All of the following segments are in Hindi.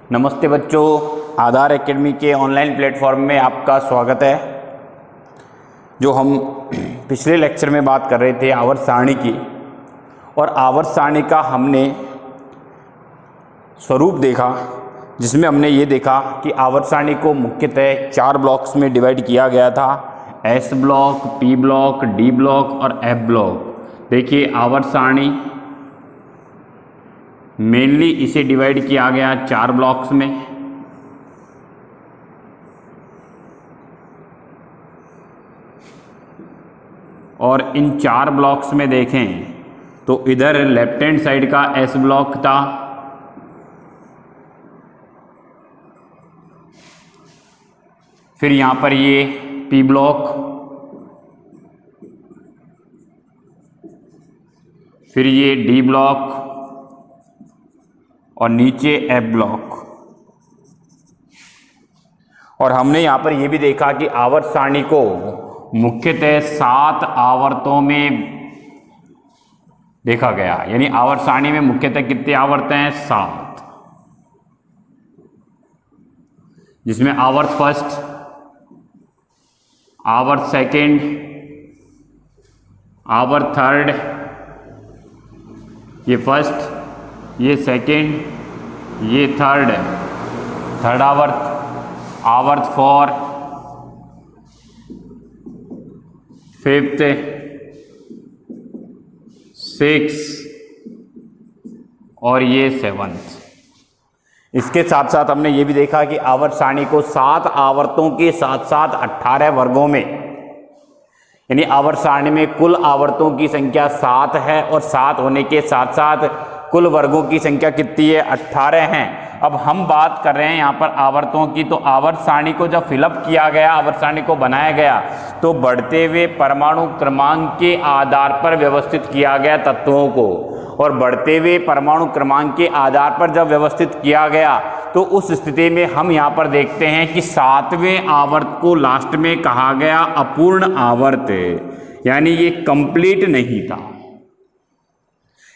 नमस्ते बच्चों, आधार एकेडमी के ऑनलाइन प्लेटफॉर्म में आपका स्वागत है। जो हम पिछले लेक्चर में बात कर रहे थे आवर्त सारणी की, और आवर्त सारणी का हमने स्वरूप देखा, जिसमें हमने ये देखा कि आवर्त सारणी को मुख्यतः 4 ब्लॉक्स में डिवाइड किया गया था। S block, P block, D block और एफ ब्लॉक। देखिए, आवर्त सारणी मेनली इसे डिवाइड किया गया 4 ब्लॉक्स में। और इन 4 ब्लॉक्स में देखें तो इधर लेफ्ट हैंड साइड का एस ब्लॉक था, फिर यहां पर ये पी ब्लॉक, फिर ये डी ब्लॉक और नीचे एफ ब्लॉक। और हमने यहां पर यह भी देखा कि आवर्त सारणी को मुख्यतः 7 आवर्तों में देखा गया। यानी आवर्त सारणी में मुख्यतः कितने आवर्त हैं? 7, जिसमें आवर्त फर्स्ट, आवर्त सेकंड, आवर्त थर्ड, ये फर्स्ट, ये सेकेंड, ये थर्ड आवर्त, आवर्त 4, 5th, 6 और ये 7th। इसके साथ साथ हमने ये भी देखा कि आवर्त सारणी को 7 आवर्तों के साथ साथ 18 वर्गों में, यानी आवर्त सारणी में कुल आवर्तों की संख्या 7 है और 7 होने के साथ साथ कुल वर्गों की संख्या कितनी है? 18 हैं। अब हम बात कर रहे हैं यहाँ पर आवर्तों की। तो आवर्त सारणी को जब फिलअप किया गया, आवर्त सारणी को बनाया गया, तो बढ़ते हुए परमाणु क्रमांक के आधार पर व्यवस्थित किया गया तत्वों को। और बढ़ते हुए परमाणु क्रमांक के आधार पर जब व्यवस्थित किया गया, तो उस स्थिति में हम यहाँ पर देखते हैं कि 7वें आवर्त को लास्ट में कहा गया अपूर्ण आवर्त, यानी ये कंप्लीट नहीं था,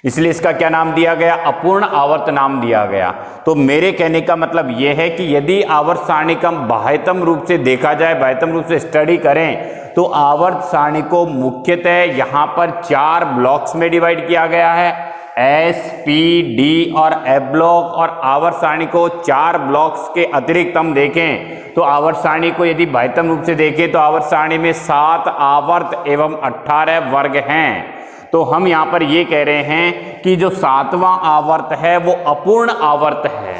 इसलिए इसका क्या नाम दिया गया? अपूर्ण आवर्त नाम दिया गया। तो मेरे कहने का मतलब यह है कि यदि आवर्त सारणी का बाह्यतम रूप से देखा जाए, बाह्यतम रूप से स्टडी करें, तो आवर्त सारणी को मुख्यतः यहाँ पर 4 ब्लॉक्स में डिवाइड किया गया है, एस, पी, डी और एफ ब्लॉक। और आवर्त सारणी को 4 ब्लॉक्स के अतिरिक्त हम देखें तो आवर्त सारणी को यदि बाह्यतम रूप से देखें तो आवर्त सारणी में 7 आवर्त एवं 18 वर्ग हैं। तो हम यहाँ पर ये कह रहे हैं कि जो 7वां आवर्त है वो अपूर्ण आवर्त है।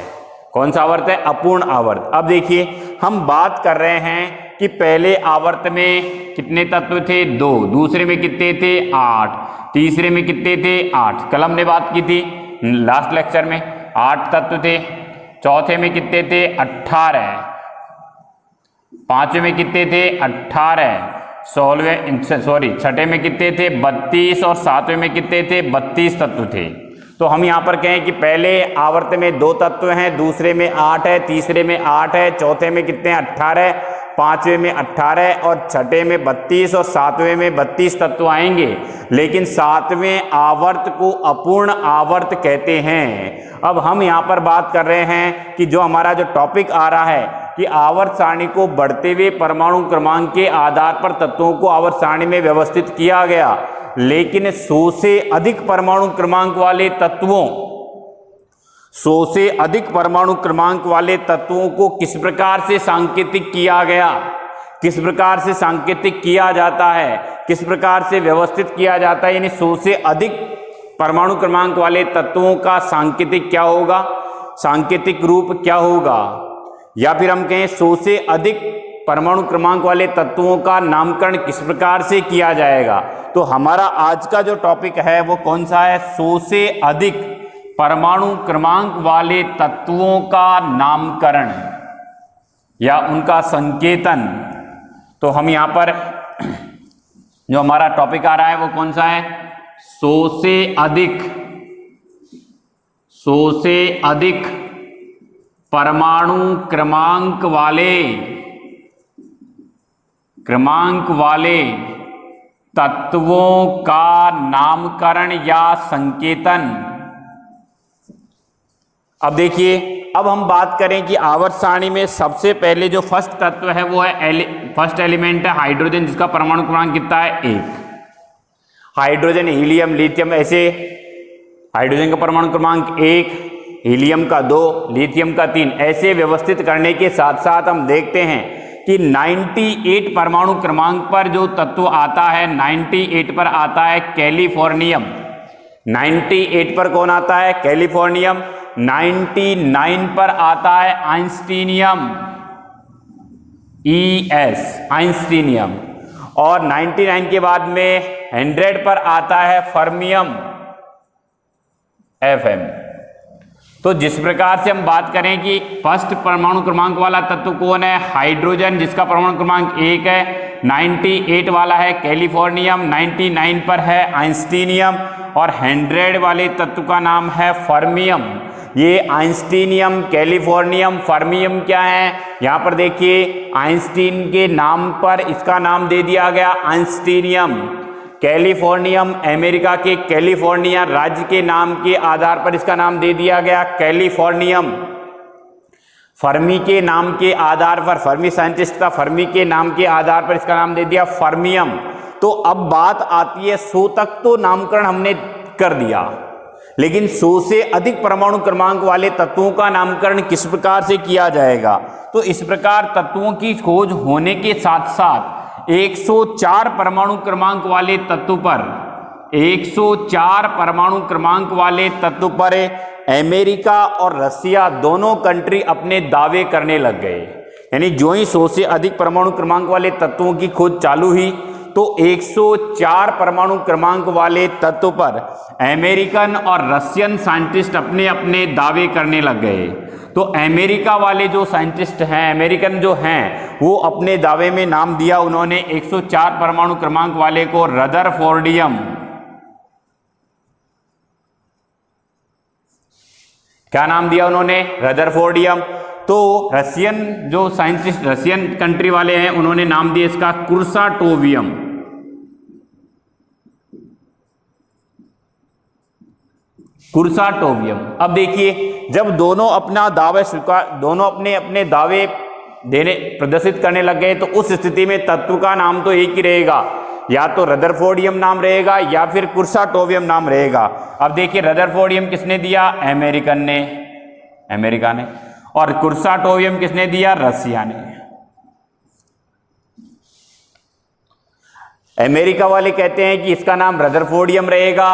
कौन सा आवर्त है? अपूर्ण आवर्त। अब देखिए, हम बात कर रहे हैं कि पहले आवर्त में कितने तत्व थे? 2, दूसरे में कितने थे? 8, तीसरे में कितने थे? 8। कल हमने बात की थी लास्ट लेक्चर में, 8 तत्व थे। चौथे में कितने थे? 18। पांचवें में कितने थे? 18। छठे में कितने थे? 32। और 7वें में कितने थे? 32 तत्व थे। तो हम यहाँ पर कहें कि पहले आवर्त में 2 तत्व हैं, दूसरे में 8 है, तीसरे में 8 है, चौथे में कितने? 18, पांचवें में 18 और छठे में 32 और 7वें में 32 तत्व आएंगे। लेकिन 7वें आवर्त को अपूर्ण आवर्त कहते हैं। अब हम यहाँ पर बात कर रहे हैं कि जो हमारा जो टॉपिक आ रहा है कि आवर्त सारणी को बढ़ते हुए परमाणु क्रमांक के आधार पर तत्वों को आवर्त सारणी में व्यवस्थित किया गया, लेकिन 100 से अधिक परमाणु क्रमांक वाले तत्वों 100 से अधिक परमाणु क्रमांक वाले तत्वों को किस प्रकार से सांकेतिक किया गया, किस प्रकार से सांकेतिक किया जाता है, किस प्रकार से व्यवस्थित किया जाता है। यानी 100 से अधिक परमाणु क्रमांक वाले तत्वों का सांकेतिक क्या होगा, सांकेतिक रूप क्या होगा, या फिर हम कहें 100 से अधिक परमाणु क्रमांक वाले तत्वों का नामकरण किस प्रकार से किया जाएगा। तो हमारा आज का जो टॉपिक है वो कौन सा है? 100 से अधिक परमाणु क्रमांक वाले तत्वों का नामकरण या उनका संकेतन। तो हम यहां पर जो हमारा टॉपिक आ रहा है वो कौन सा है? 100 से अधिक परमाणु क्रमांक वाले तत्वों का नामकरण या संकेतन। अब देखिए, अब हम बात करें कि आवर्त सारणी में सबसे पहले जो फर्स्ट तत्व है वो है फर्स्ट एलिमेंट है हाइड्रोजन, जिसका परमाणु क्रमांक कितना है 1। हाइड्रोजन, हीलियम, लिथियम, ऐसे हाइड्रोजन का परमाणु क्रमांक 1, हीलियम का 2, लिथियम का 3, ऐसे व्यवस्थित करने के साथ साथ हम देखते हैं कि 98 परमाणु क्रमांक पर जो तत्व आता है, 98 पर आता है कैलिफोर्नियम। 98 पर कौन आता है? कैलिफोर्नियम। 99 पर आता है आइंस्टीनियम, ES, आइंस्टीनियम। और 99 के बाद में 100 पर आता है फर्मियम, FM। तो जिस प्रकार से हम बात करें कि फर्स्ट परमाणु क्रमांक वाला तत्व कौन है? हाइड्रोजन, जिसका परमाणु क्रमांक 1 है। 98 वाला है कैलिफोर्नियम, 99 पर है आइंस्टीनियम, और 100 वाले तत्व का नाम है फर्मियम। ये आइंस्टीनियम, कैलिफोर्नियम, फर्मियम क्या है? यहां पर देखिए, आइंस्टीन के नाम पर इसका नाम दे दिया गया आइंस्टीनियम। कैलिफोर्नियम, अमेरिका के कैलिफोर्निया राज्य के नाम के आधार पर इसका नाम दे दिया गया कैलिफोर्नियम। फर्मी के नाम के आधार पर, फर्मी साइंटिस्ट था, फर्मी के नाम के आधार पर इसका नाम दे दिया फर्मियम। तो अब बात आती है 100 तक तो नामकरण हमने कर दिया, लेकिन 100 से अधिक परमाणु क्रमांक वाले तत्वों का नामकरण किस प्रकार से किया जाएगा? तो इस प्रकार तत्वों की खोज होने के साथ साथ 104 परमाणु क्रमांक वाले तत्व पर, 104 परमाणु क्रमांक वाले तत्व पर अमेरिका और रसिया दोनों कंट्री अपने दावे करने लग गए। यानी जो ही 100 से अधिक परमाणु क्रमांक वाले तत्वों की खोज चालू हुई तो 104 परमाणु क्रमांक वाले तत्व पर अमेरिकन और रशियन साइंटिस्ट अपने अपने दावे करने लग गए। तो अमेरिका वाले जो साइंटिस्ट हैं, अमेरिकन जो हैं, वो अपने दावे में नाम दिया उन्होंने 104 परमाणु क्रमांक वाले को रदरफोर्डियम। क्या नाम दिया उन्होंने? रदरफोर्डियम। तो रशियन जो साइंटिस्ट, रशियन कंट्री वाले हैं, उन्होंने नाम दिया इसका कुर्साटोवियम। कुर्साटोवियम। अब देखिए, जब दोनों अपना दावे स्वीकार, दोनों अपने अपने दावे देने प्रदर्शित करने लग गए, तो उस स्थिति में तत्व का नाम तो एक ही रहेगा, या तो रदरफोर्डियम नाम रहेगा या फिर कुर्साटोवियम नाम रहेगा। अब देखिए, रदरफोर्डियम किसने दिया? अमेरिकन ने, अमेरिका ने। और कुर्साटोवियम किसने दिया? रसिया ने। अमेरिका वाले कहते हैं कि इसका नाम रदरफोर्डियम रहेगा,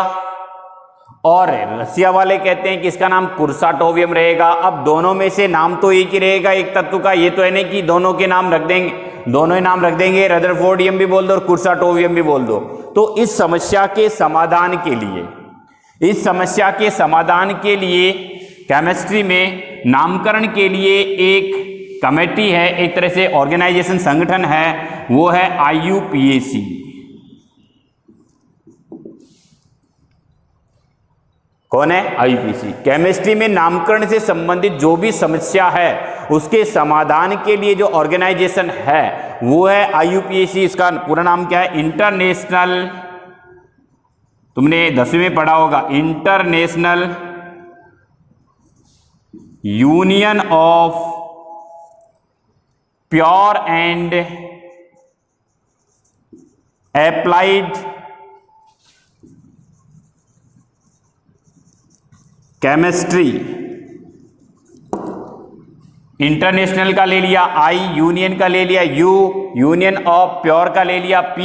और रसिया वाले कहते हैं कि इसका नाम कुर्साटोवियम रहेगा। अब दोनों में से नाम तो एक ही रहेगा एक तत्व का, ये तो है नहीं कि दोनों के नाम रख देंगे, दोनों ही नाम रख देंगे, रदरफोर्डियम भी बोल दो और कुर्साटोवियम भी बोल दो। तो इस समस्या के समाधान के लिए, इस समस्या के समाधान के लिए केमिस्ट्री में नामकरण के लिए एक कमेटी है, एक तरह से ऑर्गेनाइजेशन, संगठन है, वो है IUPAC। कौन है? IUPAC। केमिस्ट्री में नामकरण से संबंधित जो भी समस्या है उसके समाधान के लिए जो ऑर्गेनाइजेशन है वो है IUPAC। इसका पूरा नाम क्या है? इंटरनेशनल, तुमने 10वीं में पढ़ा होगा, international union of pure and applied chemistry. International का ले लिया I, यूनियन का ले लिया U, यूनियन ऑफ प्योर का ले लिया P,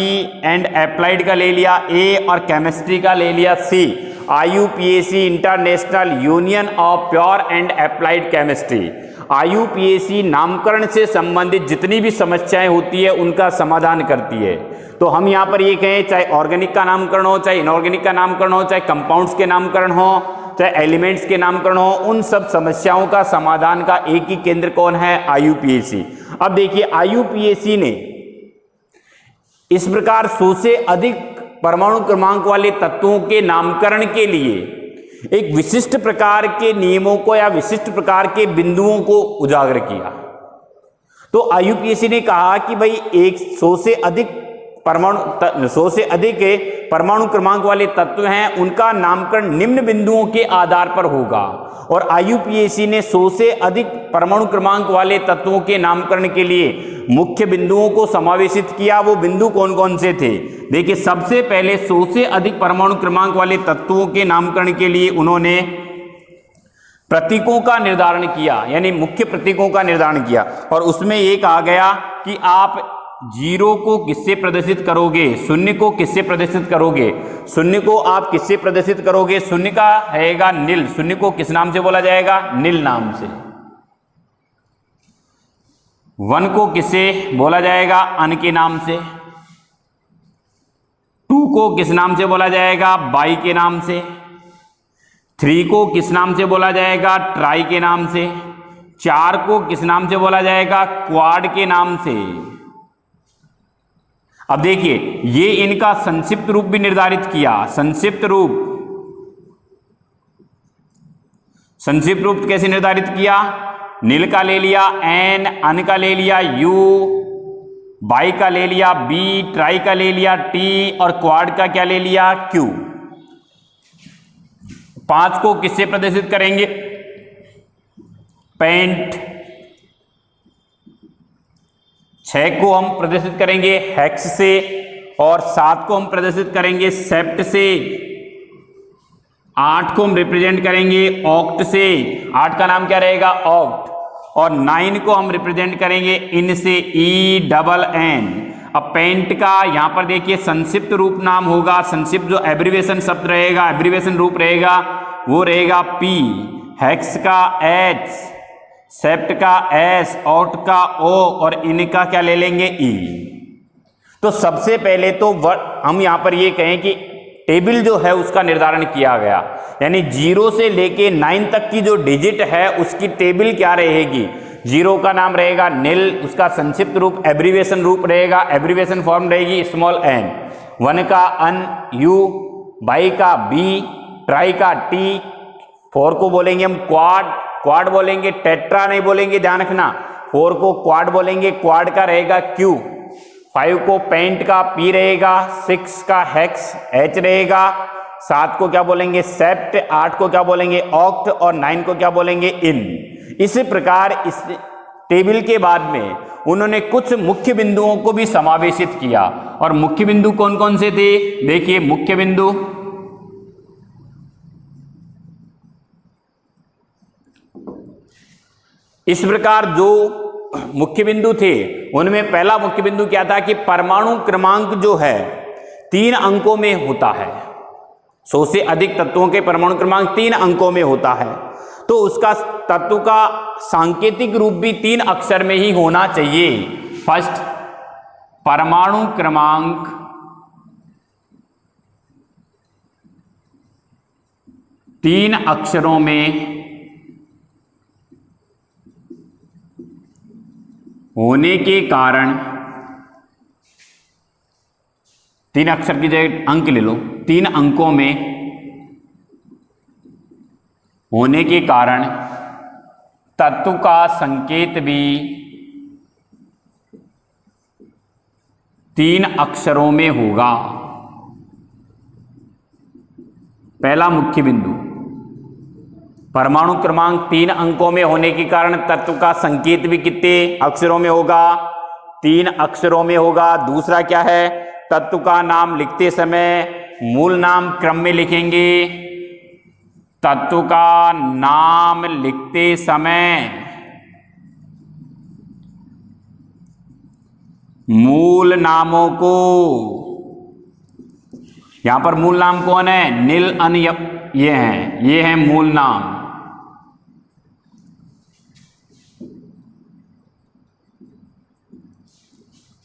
एंड अप्लाइड का ले लिया A, और केमिस्ट्री का ले लिया C। IUPAC, international union of pure and applied chemistry. IUPAC नामकरण से संबंधित जितनी भी समस्याएं होती है उनका समाधान करती है। तो हम यहाँ पर ये कहें, चाहे ऑर्गेनिक का नामकरण हो, चाहे इनऑर्गेनिक का नामकरण हो, चाहे कंपाउंड्स के नामकरण हो, चाहे एलिमेंट्स के नामकरण हो, उन सब समस्याओं का समाधान का एक ही केंद्र कौन है? IUPAC। अब देखिए, IUPAC ने इस प्रकार 100 से अधिक परमाणु क्रमांक वाले तत्वों के नामकरण के लिए एक विशिष्ट प्रकार के नियमों को या विशिष्ट प्रकार के बिंदुओं को उजागर किया। तो IUPAC ने कहा कि भाई 100 से अधिक परमाणु क्रमांक वाले तत्व हैं उनका नामकरण निम्न बिंदुओं के आधार पर होगा। और IUPAC ने 100 से अधिक परमाणु क्रमांक वाले तत्वों के नामकरण के लिए मुख्य बिंदुओं को समावेशित किया। वो बिंदु कौन कौन से थे? देखिए, सबसे पहले 100 से अधिक परमाणु क्रमांक वाले तत्वों के नामकरण के लिए उन्होंने प्रतीकों का निर्धारण किया, यानी मुख्य प्रतीकों का निर्धारण किया। और उसमें ये कहा गया कि आप 0 को किससे प्रदर्शित करोगे, 0 को किससे प्रदर्शित करोगे, 0 को आप किससे प्रदर्शित करोगे, 0 का रहेगा नील, 0 को किस नाम से बोला जाएगा? नील नाम से। 1 को किससे बोला जाएगा? अन के नाम से। 2 को किस नाम से बोला जाएगा? बाई के नाम से। 3 को किस नाम से बोला जाएगा? ट्राई के नाम से। 4 को किस नाम से बोला जाएगा? क्वाड के नाम से। अब देखिए, ये इनका संक्षिप्त रूप भी निर्धारित किया। संक्षिप्त रूप कैसे निर्धारित किया? नील का ले लिया एन, अन का ले लिया यू, बाई का ले लिया बी, ट्राई का ले लिया टी और क्वाड का क्या ले लिया? क्यू। 5 को किससे प्रदर्शित करेंगे? पेंट। 6 को हम प्रदर्शित करेंगे हेक्स से और 7 को हम प्रदर्शित करेंगे सेप्ट से। 8 को हम रिप्रेजेंट करेंगे ऑक्ट से। 8 का नाम क्या रहेगा? ऑक्ट। और 9 को हम रिप्रेजेंट करेंगे इन से, ENN। अब पेंट का यहां पर देखिए संक्षिप्त रूप नाम होगा, संक्षिप्त जो एब्रीविएशन शब्द रहेगा, एब्रीविएशन रूप रहेगा वो रहेगा P, हेक्स का H, सेप्ट का S, ऑक्ट का O और इनका क्या ले लेंगे? E। तो सबसे पहले तो हम यहां पर ये कहें कि टेबल जो है उसका निर्धारण किया गया, यानी 0 से लेके 9 तक की जो डिजिट है उसकी टेबल क्या रहेगी? 0 का नाम रहेगा नील, उसका संक्षिप्त रूप एब्रीविएशन रूप रहेगा, एब्रीविएशन फॉर्म रहेगी स्मॉल n। 1 का अन U, बाई का B, ट्राई का T, 4 को बोलेंगे हम क्वाड बोलेंगे, टेट्रा नहीं बोलेंगे, ध्यान रखना। 4 को क्वाड बोलेंगे, क्वाड का रहेगा Q। 5 को पेंट का P रहेगा, 6 का हेक्स H रहेगा, 7 को क्या बोलेंगे? सेप्ट, 8 को क्या बोलेंगे? ऑक्ट और 9 को क्या बोलेंगे? इन। इसी प्रकार इस टेबल के बाद में उन्होंने कुछ मुख्य बिंदुओं को भी समावेशित किया। और मुख्य बिंदु कौन कौन से थे? देखिए, मुख्य बिंदु इस प्रकार जो मुख्य बिंदु थे उनमें पहला मुख्य बिंदु क्या था कि परमाणु क्रमांक जो है 3 अंकों में होता है। 100 से अधिक तत्वों के परमाणु क्रमांक 3 अंकों में होता है, तो उसका तत्व का सांकेतिक रूप भी 3 अक्षर में ही होना चाहिए। फर्स्ट, परमाणु क्रमांक 3 अक्षरों में होने के कारण, 3 अक्षर की जगह अंक ले लो, 3 अंकों में होने के कारण तत्व का संकेत भी 3 अक्षरों में होगा। पहला मुख्य बिंदु, परमाणु क्रमांक 3 अंकों में होने के कारण तत्व का संकेत भी कितने अक्षरों में होगा? 3 अक्षरों में होगा। दूसरा क्या है? तत्व का नाम लिखते समय मूल नाम क्रम में लिखेंगे। तत्व का नाम लिखते समय मूल नामों को, यहां पर मूल नाम कौन है? नील, अन, ये है मूल नाम।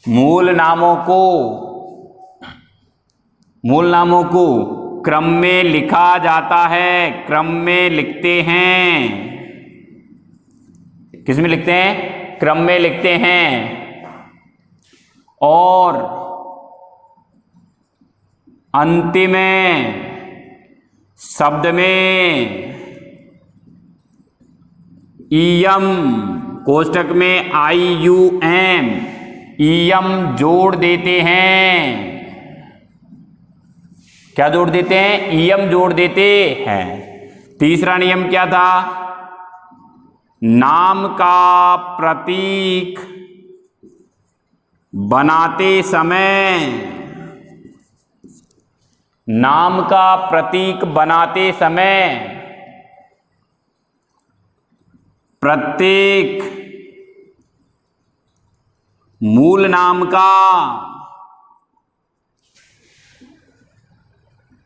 मूल नामों को क्रम में लिखा जाता है, क्रम में लिखते हैं। किस में लिखते हैं? क्रम में लिखते हैं। और अंतिम शब्द में ईयम, कोष्टक में IUM, ईयम जोड़ देते हैं। क्या जोड़ देते हैं? ईयम जोड़ देते हैं। तीसरा नियम क्या था? नाम का प्रतीक बनाते समय, नाम का प्रतीक बनाते समय प्रत्येक मूल नाम का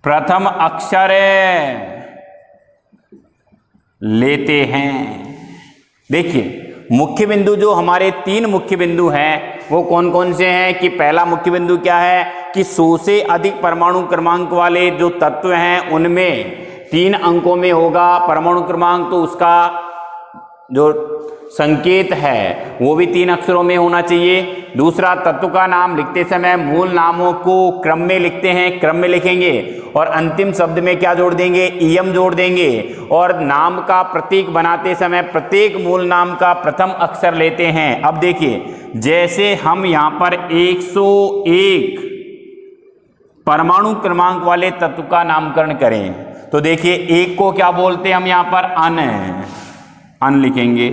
प्रथम अक्षर लेते हैं। देखिए मुख्य बिंदु जो हमारे 3 मुख्य बिंदु हैं वो कौन कौन से हैं कि पहला मुख्य बिंदु क्या है कि 100 से अधिक परमाणु क्रमांक वाले जो तत्व हैं उनमें 3 अंकों में होगा परमाणु क्रमांक, तो उसका जो संकेत है वो भी 3 अक्षरों में होना चाहिए। दूसरा, तत्व का नाम लिखते समय मूल नामों को क्रम में लिखते हैं, क्रम में लिखेंगे और अंतिम शब्द में क्या जोड़ देंगे? ईयम जोड़ देंगे। और नाम का प्रतीक बनाते समय प्रत्येक मूल नाम का प्रथम अक्षर लेते हैं। अब देखिए जैसे हम यहाँ पर 101 परमाणु क्रमांक वाले तत्व का नामकरण करें तो देखिए 1 को क्या बोलते हैं हम यहाँ पर? अन लिखेंगे।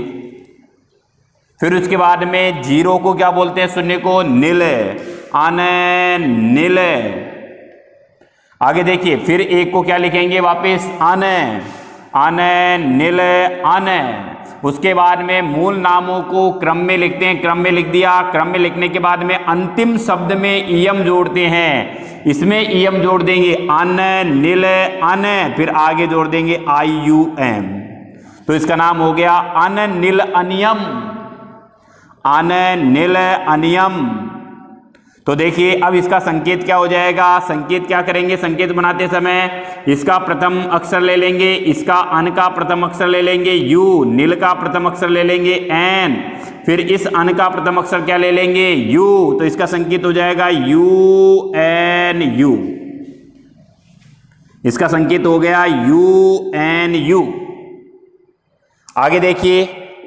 फिर उसके बाद में 0 को क्या बोलते हैं? शून्य को नील, नील। आगे देखिए फिर 1 को क्या लिखेंगे? वापस नील, उसके बाद में मूल नामों को क्रम में लिखते हैं, क्रम में लिख दिया। क्रम में लिखने के बाद में अंतिम शब्द में ईयम जोड़ते हैं, इसमें ईयम जोड़ देंगे नील, फिर आगे जोड़ देंगे IUM, तो इसका नाम हो गया अनिल अनियम, अनिल अनियम। तो देखिए अब इसका संकेत क्या हो जाएगा? संकेत क्या करेंगे? संकेत बनाते समय इसका प्रथम अक्षर ले लेंगे, इसका अन का प्रथम अक्षर ले लेंगे U, नील का प्रथम अक्षर ले लेंगे N, फिर इस अन का प्रथम अक्षर क्या ले लेंगे? U, तो इसका संकेत हो जाएगा UNU, इसका संकेत हो गया UNU। आगे देखिए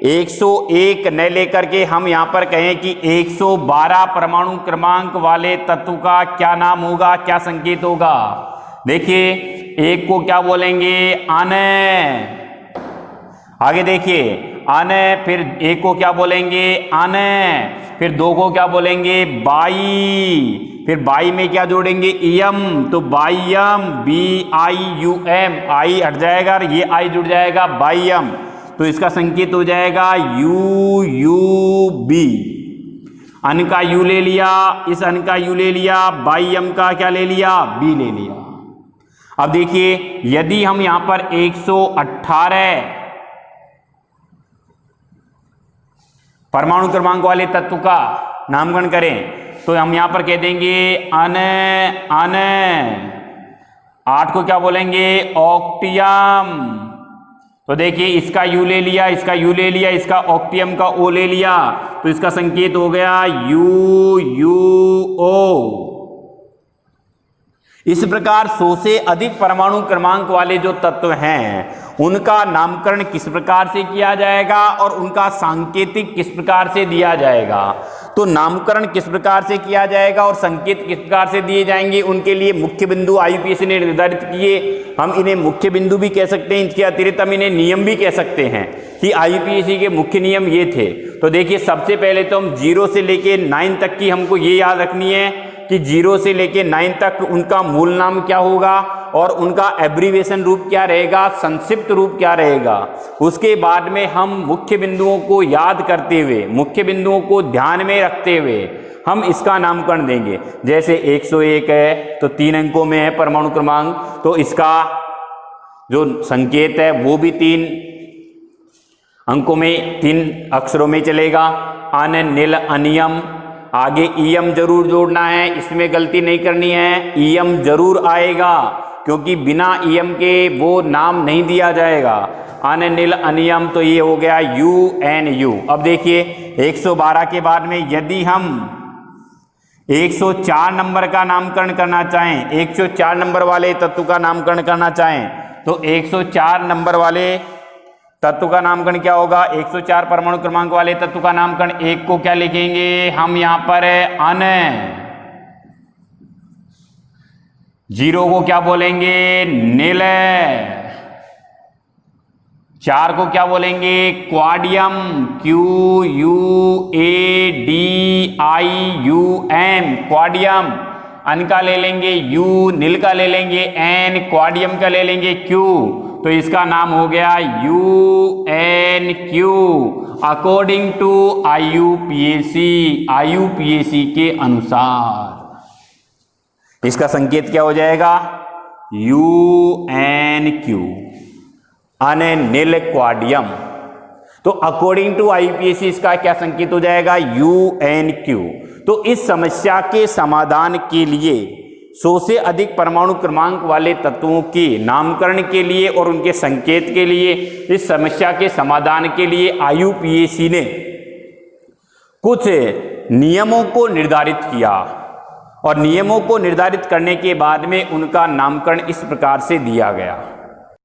101 न लेकर के हम यहां पर कहें कि 112 परमाणु क्रमांक वाले तत्व का क्या नाम होगा, क्या संकेत होगा? देखिए 1 को क्या बोलेंगे? अन। आगे देखिए अन, फिर 1 को क्या बोलेंगे? अन, फिर 2 को क्या बोलेंगे? बाई, फिर बाई में क्या जोड़ेंगे? ईयम, तो बाईयम, BIUM, आई हट जाएगा और ये आई जुड़ जाएगा, बाईयम, तो इसका संकेत हो जाएगा UUB। अन का U ले लिया, इस अन का U ले लिया, बाईयम का क्या ले लिया? B ले लिया। अब देखिए यदि हम यहां पर 118 परमाणु क्रमांक वाले तत्व का नामकरण करें तो हम यहां पर कह देंगे अन, 8 को क्या बोलेंगे? ऑक्टियम, तो देखिए इसका U ले लिया, इसका U ले लिया, इसका ऑक्टियम का O ले लिया, तो इसका संकेत हो गया UUO। इस प्रकार 100 से अधिक परमाणु क्रमांक वाले जो तत्व हैं उनका नामकरण किस प्रकार से किया जाएगा और उनका सांकेतिक किस प्रकार से दिया जाएगा। तो नामकरण किस प्रकार से किया जाएगा और संकेत किस प्रकार से दिए जाएंगे, उनके लिए मुख्य बिंदु IUPAC ने निर्धारित किए। हम इन्हें मुख्य बिंदु भी कह सकते हैं, इसके अतिरिक्त हम इन्हें नियम भी कह सकते हैं कि IUPAC के मुख्य नियम ये थे। तो देखिए सबसे पहले तो हम 0 से लेके 9 तक की हमको ये याद रखनी है कि 0 से लेके 9 तक उनका मूल नाम क्या होगा और उनका एब्रीविएशन रूप क्या रहेगा, संक्षिप्त रूप क्या रहेगा। उसके बाद में हम मुख्य बिंदुओं को याद करते हुए, मुख्य बिंदुओं को ध्यान में रखते हुए हम इसका नामकरण देंगे। जैसे 101 है तो 3 अंकों में है परमाणु क्रमांक, तो इसका जो संकेत है वो भी 3 अंकों में, 3 अक्षरों में चलेगा। अन, नील, अनियम। आगे ईयम जरूर जोड़ना है, इसमें गलती नहीं करनी है, ईयम जरूर आएगा क्योंकि बिना ईयम के वो नाम नहीं दिया जाएगा। अन, नील, अनियम, तो ये हो गया UNU। अब देखिए 112 के बाद में यदि हम 104 नंबर का नामकरण करना चाहें, 104 नंबर वाले तत्व का नामकरण करना चाहें तो 104 नंबर वाले तत्व का नामकरण क्या होगा? 104 परमाणु क्रमांक वाले तत्व का नामकरण 1 को क्या लिखेंगे हम यहां पर? अन, 0 को क्या बोलेंगे? नील। 4 को क्या बोलेंगे? क्वाडियम, QUADIUM, क्वाडियम। अन का ले लेंगे U, नील का ले लेंगे N, क्वाडियम का ले लेंगे Q, तो इसका नाम हो गया UNQ अकॉर्डिंग टू IUPAC के अनुसार। इसका संकेत क्या हो जाएगा? UNQ, अनिल क्वाडियम। तो अकॉर्डिंग टू IUPAC इसका क्या संकेत हो जाएगा? UNQ। तो इस समस्या के समाधान के लिए 100 से अधिक परमाणु क्रमांक वाले तत्वों के नामकरण के लिए और उनके संकेत के लिए, इस समस्या के समाधान के लिए IUPAC ने कुछ नियमों को निर्धारित किया और नियमों को निर्धारित करने के बाद में उनका नामकरण इस प्रकार से दिया गया।